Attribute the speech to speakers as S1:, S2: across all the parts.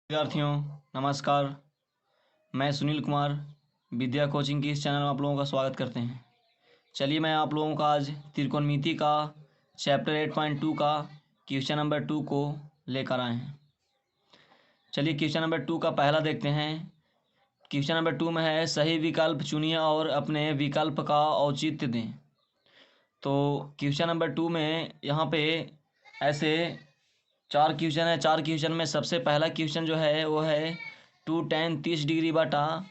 S1: विद्यार्थियों नमस्कार। मैं सुनील कुमार विद्या कोचिंग की इस चैनल में आप लोगों का स्वागत करते हैं। चलिए मैं आप लोगों का आज त्रिकोणमिति का चैप्टर 8.2 का क्वेश्चन नंबर 2 को लेकर आए हैं। चलिए क्वेश्चन नंबर 2 का पहला देखते हैं। क्वेश्चन नंबर 2 में है सही विकल्प चुनिए और अपने विकल्प का औचित्य दें। तो क्वेश्चन नंबर 2 में यहाँ पे ऐसे 4 क्वेश्चन है। 4 क्वेश्चन में सबसे पहला क्वेश्चन जो है वो है 2 tan 30 डिग्री बटा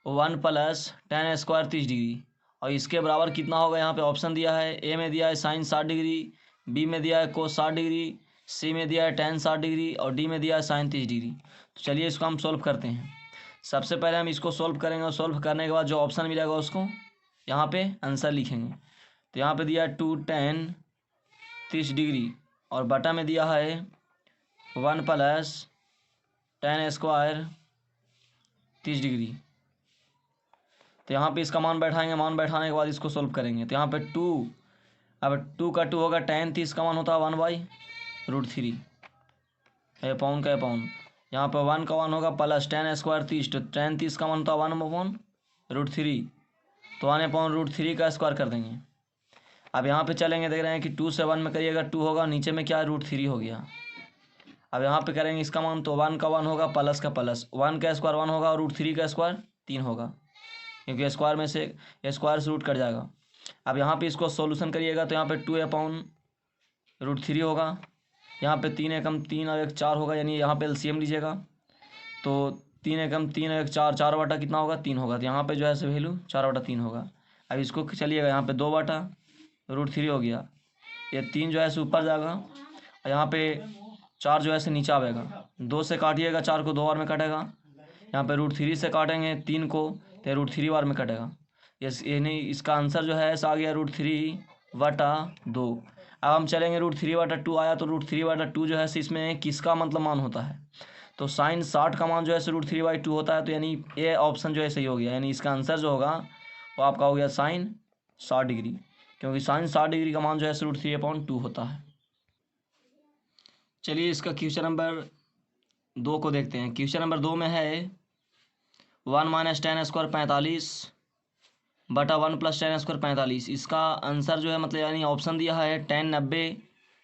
S1: 1 प्लस tan स्क्वायर 30 डिग्री और इसके बराबर कितना होगा। यहाँ पे ऑप्शन दिया है। ए में दिया है साइन 60 डिग्री, बी में दिया है कोस 60 डिग्री, सी में दिया है tan 60 डिग्री और डी में दिया है साइन 30 डिग्री। तो चलिए इसको हम सोल्व करते हैं। सबसे पहले हम इसको सोल्व करेंगे और सोल्व करने के बाद जो ऑप्शन मिलेगा उसको यहाँ पे आंसर लिखेंगे। तो यहाँ पे दिया है 2 tan 30 डिग्री और बटा में दिया है 1 प्लस tan स्क्वायर 30 डिग्री। तो यहाँ पे इसका मान बैठाएंगे। मान बैठाने के बाद इसको सोल्व करेंगे। तो यहाँ पे 2, अब 2 का 2 होगा tan 30 का मान होता है 1/√3 अपॉन का अपॉन। यहाँ पे 1 का 1 होगा प्लस tan स्क्वायर 30, तो tan 30 का मान होता है 1/√3, तो 1/√3 का स्क्वायर कर देंगे। अब यहाँ पे चलेंगे, देख रहे हैं कि 2 से 1 में करिएगा 2 होगा, नीचे में क्या है √3 हो गया। अब यहाँ पे करेंगे इसका मान, तो 1 का 1 होगा प्लस का प्लस, 1 का स्क्वायर 1 होगा और √3 का स्क्वायर 3 होगा, क्योंकि स्क्वायर में से स्क्वायर से रूट कट जाएगा। अब यहाँ पे इसको सॉल्यूशन करिएगा तो यहाँ पे 2/√3 होगा। यहाँ पे 3 एकम 3 और 1 4 होगा, यानी यहाँ पे एलसीएम लीजिएगा तो 3 एकम 3 और 1 4, 4 बटा कितना होगा 3 होगा। तो यहाँ पे जो है से वैल्यू 4/3 होगा। अब इसको चलिएगा, यहाँ पे 2/√3 हो गया, ये 3 जो है से ऊपर जाएगा और यहाँ पे 4 जो है से नीचे आएगा। 2 से काटिएगा 4 को 2 बार में कटेगा। यहाँ पे √3 से काटेंगे 3 को तो √3 बार में कटेगा। यानी इसका आंसर जो है ऐसा आ गया √3/2। अब हम चलेंगे √3/2 आया तो √3/2 जो है इसमें किसका मतलब मान होता है, तो साइन 60 का मान जो है √3/2 होता है। तो यानी ये ऑप्शन जो है सही हो गया, यानी इसका आंसर जो होगा वो आपका हो गया साइन 60 डिग्री, क्योंकि साइन 60 डिग्री का मान जो है √3/2 होता है। चलिए इसका क्वेश्चन नंबर 2 को देखते हैं। क्वेश्चन नंबर 2 में है 1 - tan स्क्वायर 45 बटा 1 + tan स्क्वायर 45। इसका आंसर जो है मतलब यानी ऑप्शन दिया है tan 90,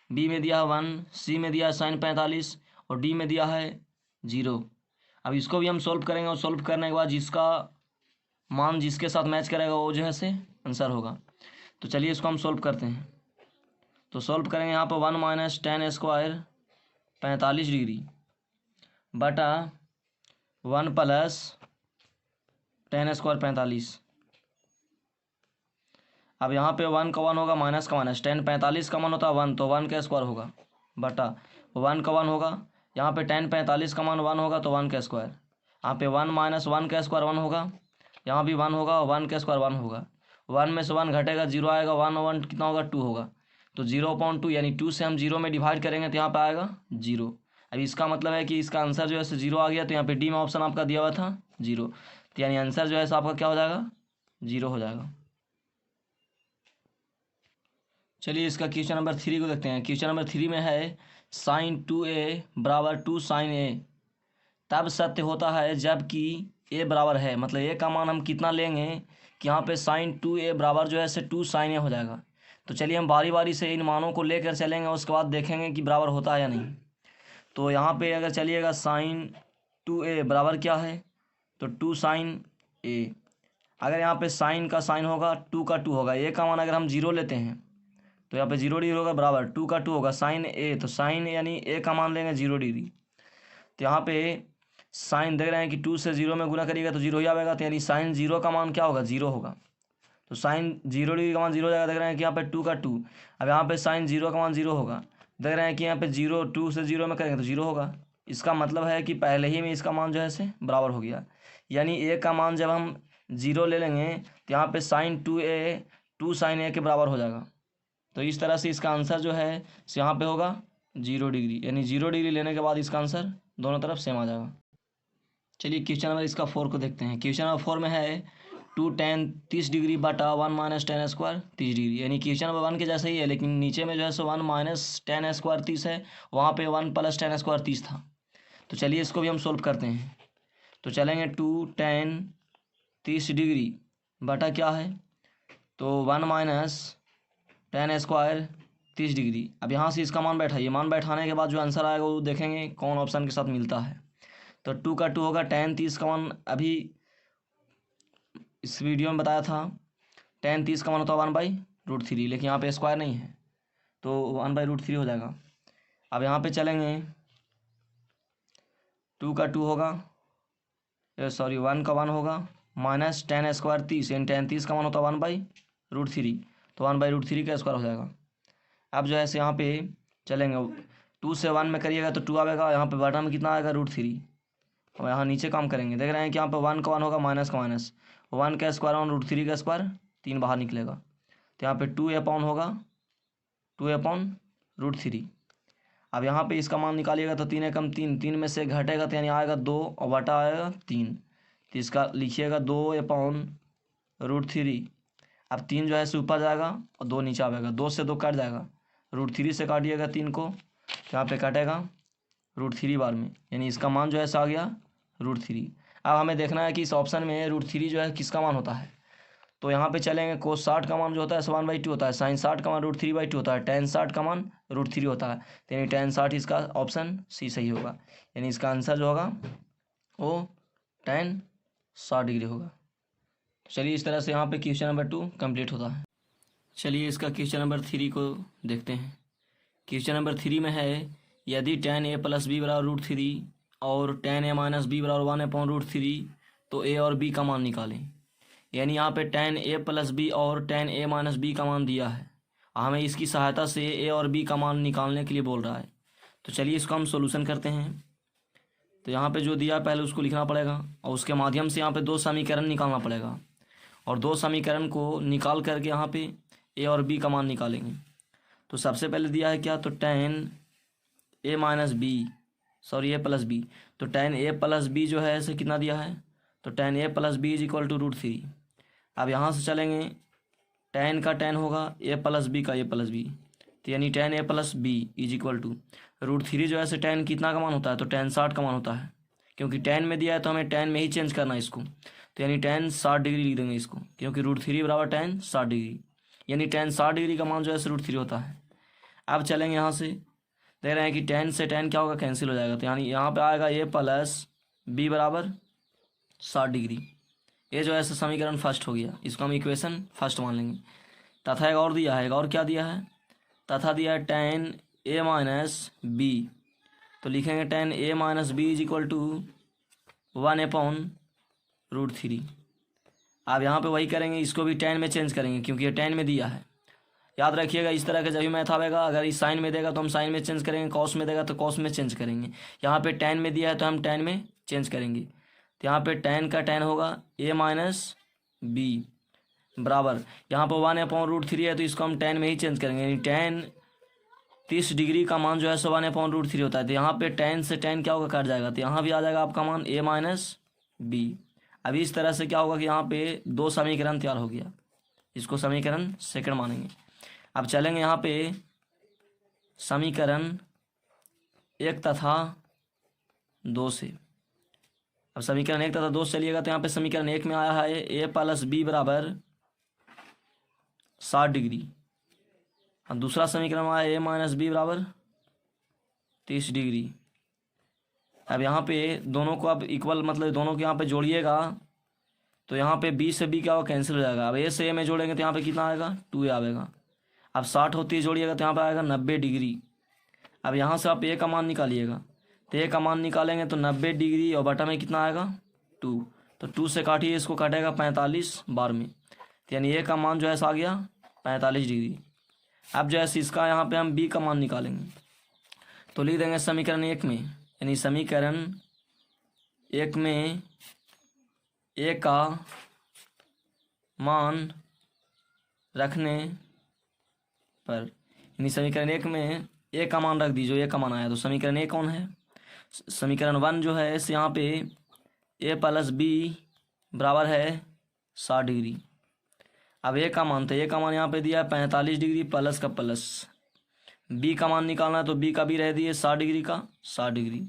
S1: बी में दिया है 1, सी में दिया है साइन 45 और डी में दिया है 0। अब इसको भी हम सोल्व करेंगे और सोल्व करने के बाद जिसका मान जिसके साथ मैच करेगा वो जो है से आंसर होगा। तो चलिए इसको हम सोल्व करते हैं। तो सोल्व करेंगे, यहाँ पर 1 - tan स्क्वायर 45 डिग्री बटा 1 प्लस tan स्क्वायर 45। अब यहाँ पे 1 का 1 होगा माइनस का माइनस, tan 45 का मान होता है 1, तो 1 का स्क्वायर होगा बटा 1 का 1 होगा। यहाँ पे tan 45 का मान 1 होगा तो 1 का स्क्वायर। यहाँ पे 1 - 1 का स्क्वायर 1 होगा, यहाँ भी 1 होगा, 1 का स्क्वायर 1 होगा। 1 में से 1 घटेगा 0 आएगा, 1 और 1 कितना होगा 2 होगा, तो 0/2 यानी 2 से हम 0 में डिवाइड करेंगे तो यहाँ पे आएगा 0। अब इसका मतलब है कि इसका आंसर जो है 0 आ गया। तो यहाँ पे डी में ऑप्शन आपका दिया हुआ था 0, तो यानी आंसर जो है आपका क्या हो जाएगा 0 हो जाएगा। चलिए इसका क्वेश्चन नंबर 3 को देखते हैं। क्वेश्चन नंबर 3 में है साइन 2a बराबर 2 साइन a तब सत्य होता है जबकि a बराबर है। मतलब a का मान हम कितना लेंगे कि यहाँ पे साइन 2a बराबर जो है से 2 साइन a हो जाएगा। तो चलिए हम बारी बारी से इन मानों को लेकर चलेंगे, उसके बाद देखेंगे कि बराबर होता है या नहीं। तो यहाँ पे अगर चलिएगा साइन 2a बराबर क्या है, तो 2 साइन a। अगर यहाँ पे साइन का साइन होगा 2 का 2 होगा, a का मान अगर हम 0 लेते हैं तो यहाँ पे 0 डिग्री होगा बराबर 2 का 2 होगा साइन ए, तो साइन यानी ए का मान लेंगे 0 डिग्री। तो यहाँ पे साइन देख रहे हैं कि 2 से 0 में गुना करिएगा तो 0 ही आएगा, तो यानी साइन 0 का मान क्या होगा 0 होगा। तो साइन 0 डिग्री का मान 0 हो जाएगा। देख रहे हैं कि यहाँ पे 2 का 2, अब यहाँ पे साइन 0 का मान 0 होगा। देख रहे हैं कि यहाँ पे 0 2 से 0 में करेंगे तो 0 होगा। इसका मतलब है कि पहले ही में इसका मान जो है से बराबर हो गया, यानी ए का मान जब हम 0 ले लेंगे तो यहाँ पे साइन 2a 2 साइन ए के बराबर हो जाएगा। तो इस तरह से इसका आंसर जो है यहाँ पे होगा 0 डिग्री, यानी 0 डिग्री लेने के बाद इसका आंसर दोनों तरफ सेम आ जाएगा। चलिए क्वेश्चन नंबर इसका 4 को देखते हैं। क्वेश्चन नंबर 4 में है 2 tan 30 डिग्री बटा 1 - tan स्क्वायर 30 डिग्री। यानी क्वेश्चन नंबर 1 के जैसा ही है, लेकिन नीचे में जो है सो 1 - tan स्क्वायर 30 है, वहाँ पे 1 + tan स्क्वायर 30 था। तो चलिए इसको भी हम सोल्व करते हैं। तो चलेंगे 2 tan 30 डिग्री बटा क्या है, तो 1 माइनस tan स्क्वायर 30 डिग्री। अब यहाँ से इसका मान बैठाइए, मान बैठाने के बाद जो आंसर आएगा वो देखेंगे कौन ऑप्शन के साथ मिलता है। तो 2 का 2 होगा, tan 30 का मान अभी इस वीडियो में बताया था, tan 30 का मान होता है 1/√3, लेकिन यहाँ पे स्क्वायर नहीं है तो 1/√3 हो जाएगा। अब यहाँ पे चलेंगे 2 का 2 होगा, सॉरी 1 का 1 होगा, माइनस tan स्क्वायर 30, यानी tan 30 का मान होता है 1/√3, तो 1/√3 का स्क्वायर हो जाएगा। अब जो है से यहाँ पे चलेंगे 2 से 1 में करिएगा तो 2 आएगा, यहाँ पे बटन में कितना आएगा √3, और यहाँ नीचे काम करेंगे, देख रहे हैं कि यहाँ पे 1 का 1 होगा, माइनस का माइनस, 1 का स्क्वायर और √3 का स्क्वायर, 3 बाहर निकलेगा, तो यहाँ पे 2 होगा 2/√3। अब यहाँ पे इसका मान निकालिएगा तो 3 एकम 3, 3 में से घटेगा तो यानी आएगा 2 और बटा आएगा 3, तो इसका लिखिएगा 2/√3। अब 3 जो है से ऊपर जाएगा और 2 नीचे आएगा, 2 से 2 कट जाएगा, √3 से काटिएगा 3 को, तो यहाँ पे कटेगा √3 बार में, यानी इसका मान जो है से आ गया √3। अब हमें देखना है कि इस ऑप्शन में √3 जो है किसका मान होता है। तो यहाँ पे चलेंगे cos 60 का मान जो होता है 1/2 होता है, sin 60 का मान √3/2 होता है, tan 60 का मान √3 होता है, तो यानी tan 60 इसका ऑप्शन सी सही होगा, यानी इसका आंसर जो होगा वो tan 60 डिग्री होगा। चलिए इस तरह से यहाँ पे क्वेश्चन नंबर 2 कंप्लीट होता है। चलिए इसका क्वेश्चन नंबर 3 को देखते हैं। क्वेश्चन नंबर 3 में है, यदि tan a + b = √3 और tan a - b = 1/√3 तो a और b का मान निकालें। यानी यहाँ पे tan a + b और tan a - b का मान दिया है, हमें इसकी सहायता से a और b का मान निकालने के लिए बोल रहा है। तो चलिए इसको हम सोल्यूशन करते हैं। तो यहाँ पे जो दिया है पहले उसको लिखना पड़ेगा और उसके माध्यम से यहाँ पे 2 समीकरण निकालना पड़ेगा, और 2 समीकरण को निकाल करके यहाँ पे a और b का मान निकालेंगे। तो सबसे पहले दिया है क्या, तो tan a - b, sorry a + b, तो tan a + b जो है ऐसे कितना दिया है, तो tan a + b = √3। अब यहाँ से चलेंगे tan का tan होगा a + b का a + b, तो यानी tan a + b = √3 जो है से tan कितना का मान होता है, तो tan 60 का मान होता है, क्योंकि tan में दिया है तो हमें tan में ही चेंज करना है इसको, तो यानी tan 60 डिग्री लिख देंगे इसको, क्योंकि √3 = tan 60 डिग्री, यानी tan 60 डिग्री का मान जो है से √3 होता है। अब चलेंगे यहाँ से, देख रहे हैं कि tan से tan क्या होगा, कैंसिल हो जाएगा, तो यानी यहाँ पे आएगा a + b = 60 डिग्री। ये जो है समीकरण फर्स्ट हो गया, इसको हम इक्वेशन फर्स्ट मान लेंगे। तथा एक और दिया है, एक और क्या दिया है, तथा दिया है tan a - b, तो लिखेंगे tan a - b = 1/√3। अब यहाँ पे वही करेंगे, इसको भी tan में चेंज करेंगे क्योंकि ये tan में दिया है। याद रखिएगा इस तरह का जब भी मैथ आएगा, अगर इस साइन में देगा तो हम साइन में चेंज करेंगे, कॉस में देगा तो कॉस में चेंज करेंगे, यहाँ पे tan में दिया है तो हम tan में चेंज करेंगे। तो यहाँ पे tan का tan होगा a - b बराबर, यहाँ पर 1/√3 है तो इसको हम tan में ही चेंज करेंगे, यानी tan 30 डिग्री का मान जो है 1/√3 होता है, तो यहाँ पे tan से tan क्या होगा, कट जाएगा, तो यहाँ भी आ जाएगा आपका मान a - b। अभी इस तरह से क्या होगा कि यहाँ पे 2 समीकरण तैयार हो गया, इसको समीकरण सेकंड मानेंगे। अब चलेंगे यहाँ पे समीकरण 1 तथा 2 से। अब समीकरण 1 तथा 2 से चलिएगा तो यहाँ पे समीकरण 1 में आया है a + b = 60 डिग्री। अब दूसरा समीकरण में आया a - b = 30 डिग्री। अब यहाँ पे दोनों को आप इक्वल, मतलब दोनों को यहाँ पे जोड़िएगा तो यहाँ पे b से b क्या होगा, कैंसिल हो जाएगा। अब a से a में जोड़ेंगे तो यहाँ पे कितना आएगा, 2a आएगा। अब 60 होती है जोड़िएगा तो यहाँ पे आएगा 90 डिग्री। अब यहाँ से आप a का मान निकालिएगा, तो a का मान निकालेंगे तो 90 डिग्री और बटा में कितना आएगा 2, तो 2 से काटिए, इसको काटेगा 45 बार में, तो यानी a का मान जो है आ गया 45 डिग्री। अब जो है इसका यहाँ पे हम b का मान निकालेंगे, तो लिख देंगे समीकरण 1 में, यानी समीकरण 1 में a का मान रखने पर, यानी समीकरण 1 में a का मान रख दीजिए, a का मान आया, तो समीकरण 1 कौन है, समीकरण 1 जो है इस यहाँ पे a + b बराबर है 60 डिग्री। अब a का मान, तो a का मान यहाँ पे दिया है 45 डिग्री प्लस का प्लस, b का मान निकालना है तो b का भी रह दिए 60 डिग्री का 60 डिग्री।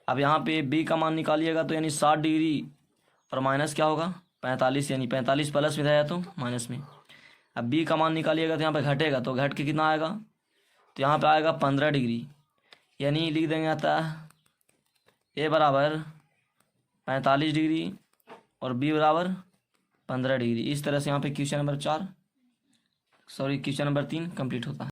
S1: अब यहाँ पे बी का मान निकालिएगा तो यानी 60 डिग्री और माइनस क्या होगा 45, यानी 45 प्लस में जाए तो माइनस में। अब बी का मान निकालिएगा तो यहाँ पे घटेगा, तो घट के कितना आएगा, तो यहाँ पे आएगा 15 डिग्री, यानी लिख देंगे आता है ए बराबर 45 डिग्री और बी बराबर 15 डिग्री। इस तरह से यहाँ पे क्वेश्चन नंबर 3 कंप्लीट होता है।